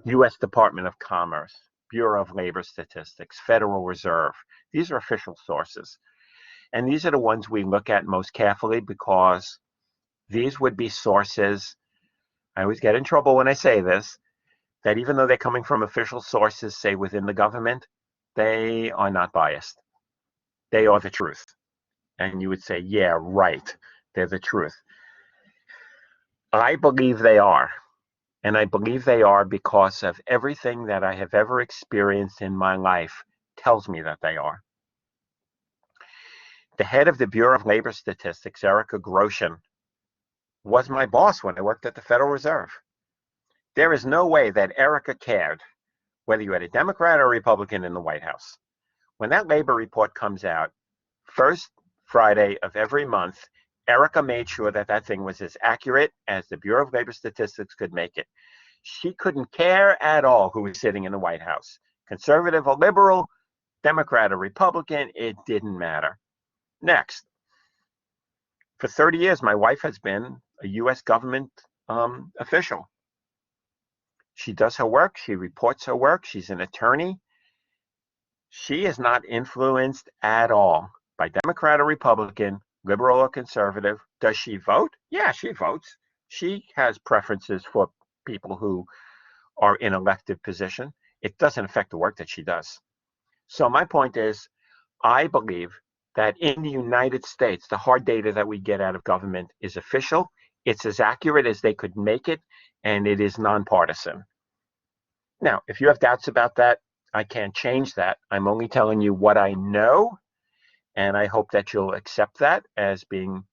U.S. Department of Commerce, Bureau of Labor Statistics, Federal Reserve. These are official sources. And these are the ones we look at most carefully because these would be sources, I always get in trouble when I say this, that even though they're coming from official sources, say within the government, they are not biased. They are the truth. And you would say, yeah, right, they're the truth. I believe they are. And I believe they are because of everything that I have ever experienced in my life tells me that they are. The head of the Bureau of Labor Statistics, Erica Grosjean, was my boss when I worked at the Federal Reserve. There is no way that Erica cared whether you had a Democrat or a Republican in the White House. When that labor report comes out, first Friday of every month, Erica made sure that that thing was as accurate as the Bureau of Labor Statistics could make it. She couldn't care at all who was sitting in the White House. Conservative or liberal, Democrat or Republican, it didn't matter. Next, for 30 years, my wife has been a U.S. government official. She does her work. She reports her work. She's an attorney. She is not influenced at all by Democrat or Republican, liberal or conservative. Does she vote? Yeah, she votes. She has preferences for people who are in elected position. It doesn't affect the work that she does. So my point is, I believe that in the United States, the hard data that we get out of government is official. It's as accurate as they could make it, and it is nonpartisan. Now, if you have doubts about that, I can't change that. I'm only telling you what I know, and I hope that you'll accept that as being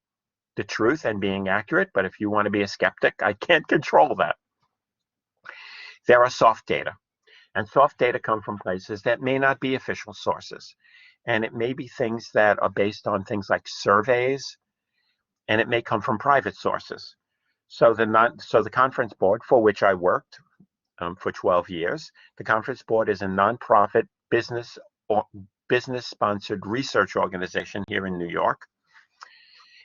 the truth and being accurate. But if you want to be a skeptic, I can't control that. There are soft data, and soft data come from places that may not be official sources. And it may be things that are based on things like surveys, and it may come from private sources. So the conference board for which I worked for 12 years, the conference board is a nonprofit business-sponsored research organization here in New York.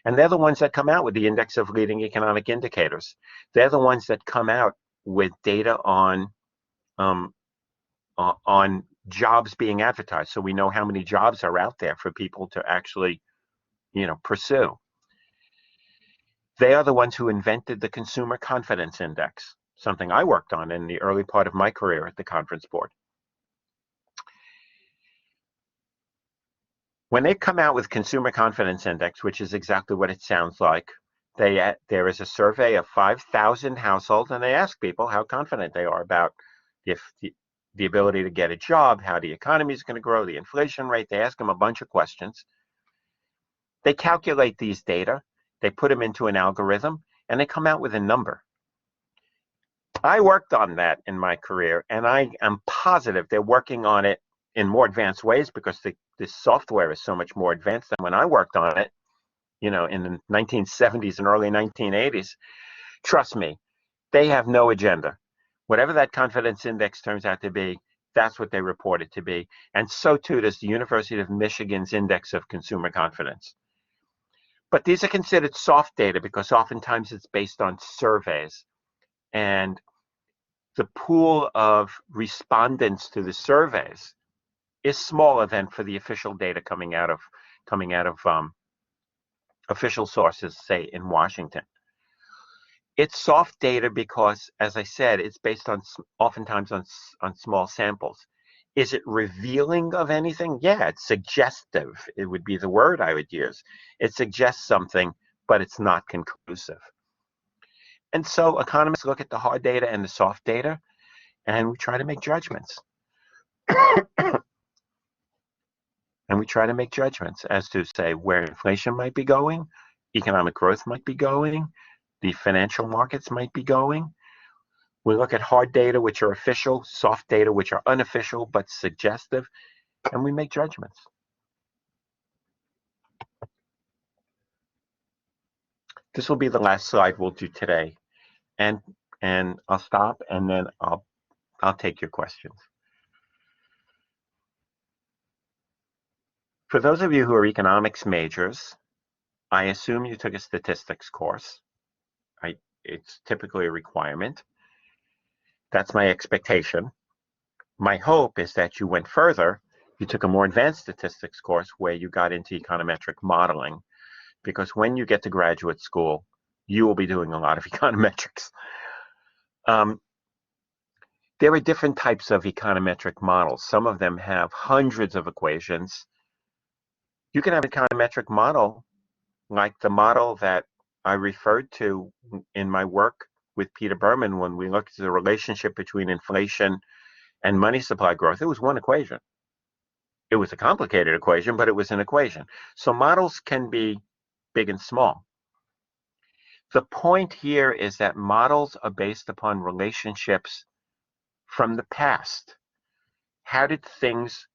And they're the ones that come out with the index of leading economic indicators. They're the ones that come out with data on jobs being advertised, so we know how many jobs are out there for people to actually, pursue. They are the ones who invented the Consumer Confidence Index, something I worked on in the early part of my career at the conference board. When they come out with Consumer Confidence Index, which is exactly what it sounds like, there is a survey of 5,000 households, and they ask people how confident they are about the ability to get a job, how the economy is going to grow, the inflation rate. They ask them a bunch of questions. They calculate these data, they put them into an algorithm, and they come out with a number. I worked on that in my career, and I am positive they're working on it in more advanced ways because the software is so much more advanced than when I worked on it, in the 1970s and early 1980s. Trust me, they have no agenda. Whatever that confidence index turns out to be, that's what they report it to be. And so too does the University of Michigan's Index of Consumer Confidence. But these are considered soft data because oftentimes it's based on surveys. And the pool of respondents to the surveys is smaller than for the official data coming out of official sources, say in Washington. It's soft data because, as I said, it's based on oftentimes on small samples. Is it revealing of anything? Yeah, it's suggestive. It would be the word I would use. It suggests something, but it's not conclusive. And so economists look at the hard data and the soft data, and we try to make judgments. And we try to make judgments as to, say, where inflation might be going, economic growth might be going, the financial markets might be going. We look at hard data, which are official, soft data, which are unofficial but suggestive, and we make judgments. This will be the last slide we'll do today, and I'll stop, and then I'll take your questions. For those of you who are economics majors, I assume you took a statistics course. It's typically a requirement. That's my expectation. My hope is that you went further. You took a more advanced statistics course where you got into econometric modeling, because when you get to graduate school, you will be doing a lot of econometrics. There are different types of econometric models. Some of them have hundreds of equations. You can have an econometric model like the model that I referred to in my work with Peter Berman when we looked at the relationship between inflation and money supply growth. It was one equation. It was a complicated equation, but it was an equation. So models can be big and small. The point here is that models are based upon relationships from the past. How did things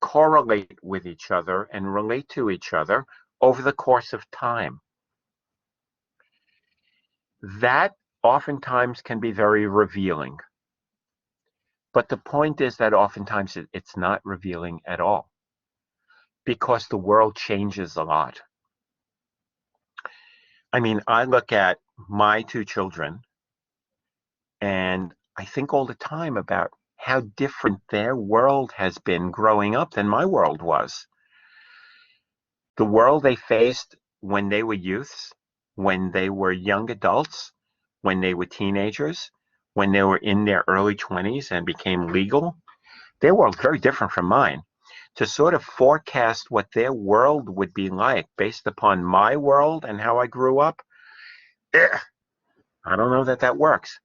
correlate with each other and relate to each other over the course of time? That oftentimes can be very revealing. But the point is that oftentimes it's not revealing at all, because the world changes a lot. I mean, I look at my two children and I think all the time about how different their world has been growing up than my world was. The world they faced when they were youths, when they were young adults, when they were teenagers, when they were in their early 20s and became legal, their world very different from mine. To sort of forecast what their world would be like based upon my world and how I grew up, I don't know that that works.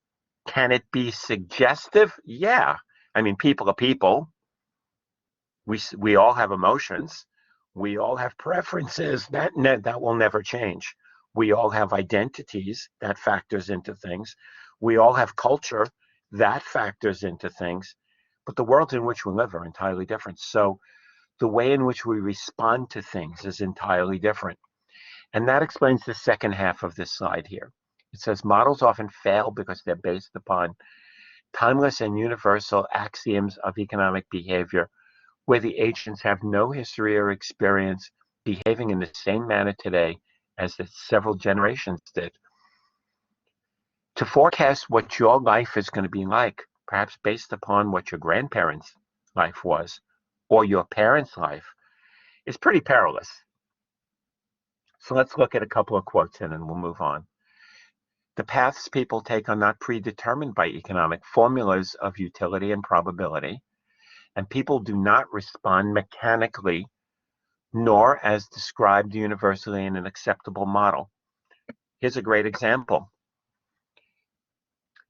Can it be suggestive? Yeah. I mean, people are people. We all have emotions. We all have preferences. That will never change. We all have identities. That factors into things. We all have culture. That factors into things. But the worlds in which we live are entirely different. So the way in which we respond to things is entirely different. And that explains the second half of this slide here. It says models often fail because they're based upon timeless and universal axioms of economic behavior, where the agents have no history or experience behaving in the same manner today as the several generations did. To forecast what your life is going to be like, perhaps based upon what your grandparents' life was or your parents' life, is pretty perilous. So let's look at a couple of quotes and then we'll move on. The paths people take are not predetermined by economic formulas of utility and probability, and people do not respond mechanically nor as described universally in an acceptable model. Here's a great example.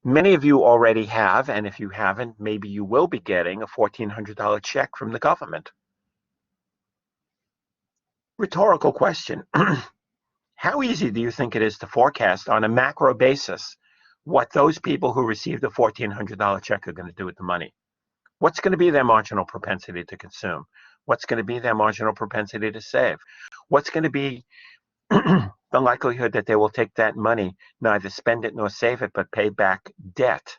Many of you already have, and if you haven't, maybe you will be getting a $1,400 check from the government. Rhetorical question. How easy do you think it is to forecast on a macro basis what those people who receive the $1,400 check are going to do with the money? What's going to be their marginal propensity to consume? What's going to be their marginal propensity to save? What's going to be the likelihood that they will take that money, neither spend it nor save it, but pay back debt?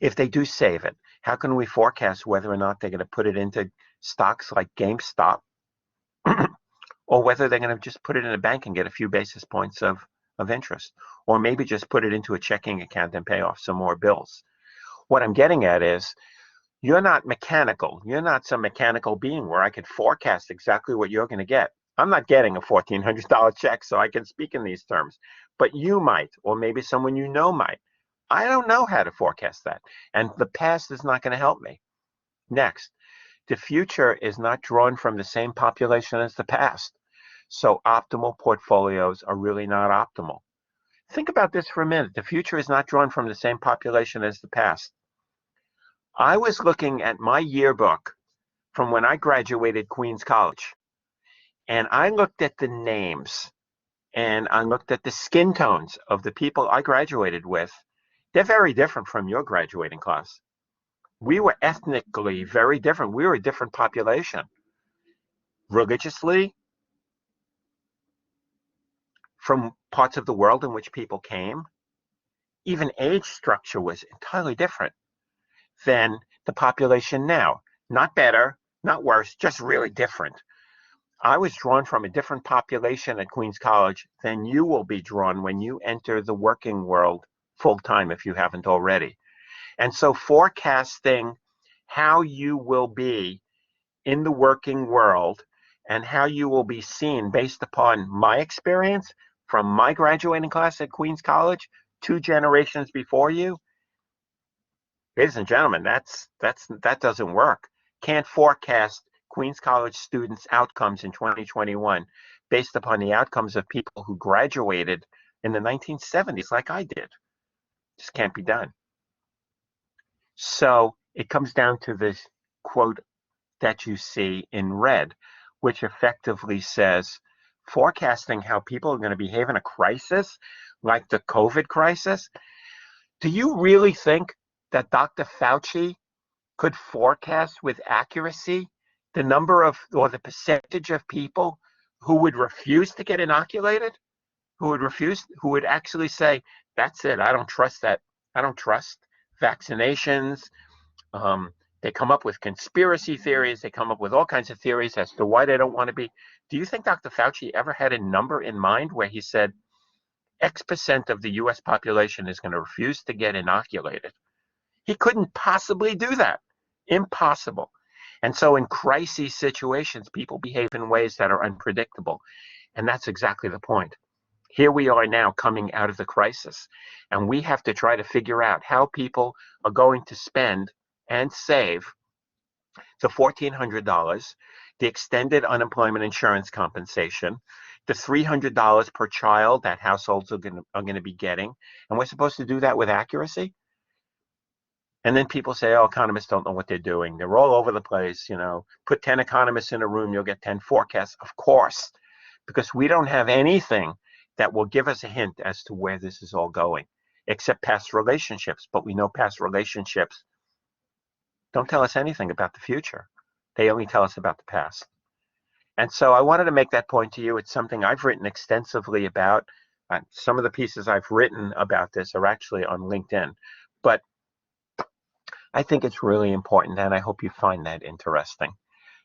If they do save it, how can we forecast whether or not they're going to put it into stocks like GameStop or whether they're going to just put it in a bank and get a few basis points of interest, or maybe just put it into a checking account and pay off some more bills? What I'm getting at is you're not mechanical. You're not some mechanical being where I could forecast exactly what you're going to get. I'm not getting a $1,400 check, so I can speak in these terms. But you might, or maybe someone you know might. I don't know how to forecast that. And the past is not going to help me. Next, the future is not drawn from the same population as the past. So optimal portfolios are really not optimal. Think about this for a minute. The future is not drawn from the same population as the past. I was looking at my yearbook from when I graduated Queens College, and I looked at the names and I looked at the skin tones of the people I graduated with. They're very different from your graduating class. We were ethnically very different. We were a different population. Religiously, from parts of the world in which people came, even age structure was entirely different than the population now. Not better, not worse, just really different. I was drawn from a different population at Queens College than you will be drawn when you enter the working world full time if you haven't already. And so forecasting how you will be in the working world and how you will be seen based upon my experience from my graduating class at Queens College, 2 generations before you, ladies and gentlemen, that doesn't work. Can't forecast Queens College students' outcomes in 2021 based upon the outcomes of people who graduated in the 1970s like I did. Just can't be done. So it comes down to this quote that you see in red, which effectively says forecasting how people are going to behave in a crisis like the COVID crisis. Do you really think that Dr. Fauci could forecast with accuracy the number of or the percentage of people who would refuse to get inoculated, who would actually say, that's it, I don't trust that. I don't trust vaccinations. Um, they come up with conspiracy theories. They come up with all kinds of theories as to why they don't want to be. Do you think Dr. Fauci ever had a number in mind where he said X percent of the US population is going to refuse to get inoculated? He couldn't possibly do that. Impossible. And so in crisis situations, people behave in ways that are unpredictable. And that's exactly the point. Here we are now coming out of the crisis, and we have to try to figure out how people are going to spend and save the $1,400, the extended unemployment insurance compensation, the $300 per child that households are going to be getting. And we're supposed to do that with accuracy. And then people say, oh, economists don't know what they're doing. They're all over the place. Put 10 economists in a room, you'll get 10 forecasts. Of course, because we don't have anything that will give us a hint as to where this is all going, except past relationships. But we know past relationships don't tell us anything about the future. They only tell us about the past. And so I wanted to make that point to you. It's something I've written extensively about. Some of the pieces I've written about this are actually on LinkedIn. But I think it's really important, and I hope you find that interesting.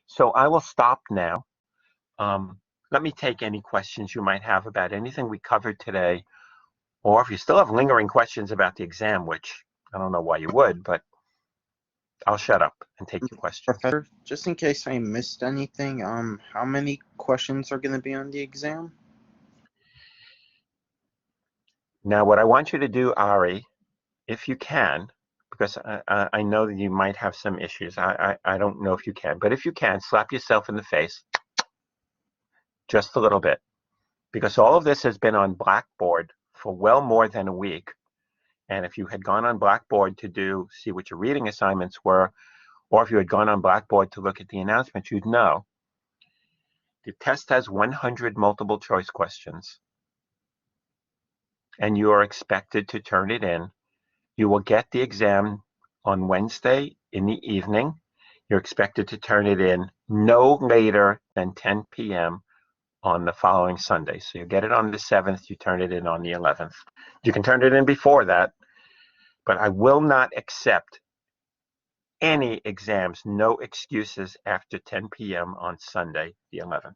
So I will stop now. Let me take any questions you might have about anything we covered today, or if you still have lingering questions about the exam, which I don't know why you would, but I'll shut up and take your questions. Professor, just in case I missed anything, how many questions are going to be on the exam? Now, what I want you to do, Ari, if you can, because I know that you might have some issues. I don't know if you can, but if you can, slap yourself in the face just a little bit, because all of this has been on Blackboard for well more than a week. And if you had gone on Blackboard to see what your reading assignments were, or if you had gone on Blackboard to look at the announcements, you'd know. The test has 100 multiple choice questions, and you are expected to turn it in. You will get the exam on Wednesday in the evening. You're expected to turn it in no later than 10 p.m. on the following Sunday. So you get it on the 7th, you turn it in on the 11th. You can turn it in before that, but I will not accept any exams, no excuses after 10 p.m. on Sunday, the 11th.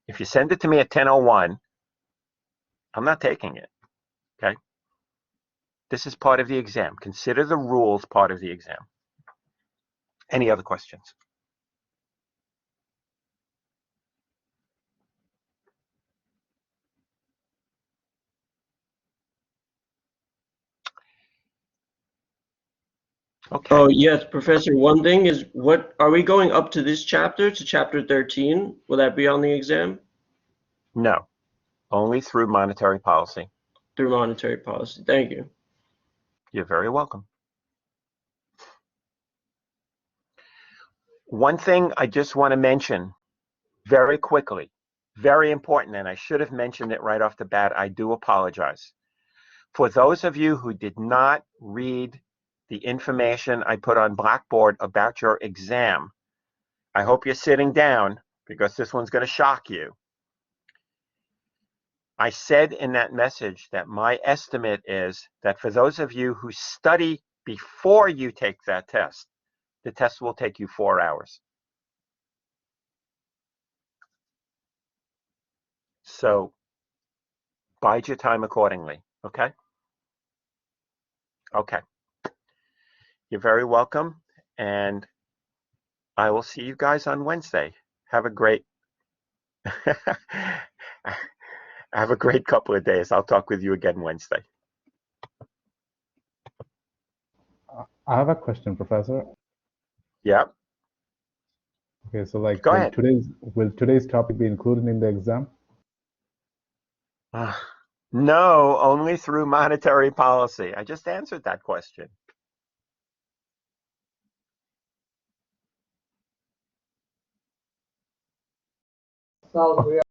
If you send it to me at 10:01, I'm not taking it, okay? This is part of the exam. Consider the rules part of the exam. Any other questions? Okay. Oh, yes, Professor. One thing is, what are we going up to this chapter, to chapter 13? Will that be on the exam? No, only through monetary policy. Through monetary policy. Thank you. You're very welcome. One thing I just want to mention very quickly, very important, and I should have mentioned it right off the bat. I do apologize. For those of you who did not read the information I put on Blackboard about your exam, I hope you're sitting down because this one's going to shock you. I said in that message that my estimate is that for those of you who study before you take that test, the test will take you 4 hours. So bide your time accordingly, okay? Okay. You're very welcome, and I will see you guys on Wednesday. Have a great have a great couple of days. I'll talk with you again Wednesday. I have a question, Professor. Yeah, Okay, so like, go ahead. will today's topic be included in the exam? No, only through monetary policy. I just answered that question. South Korea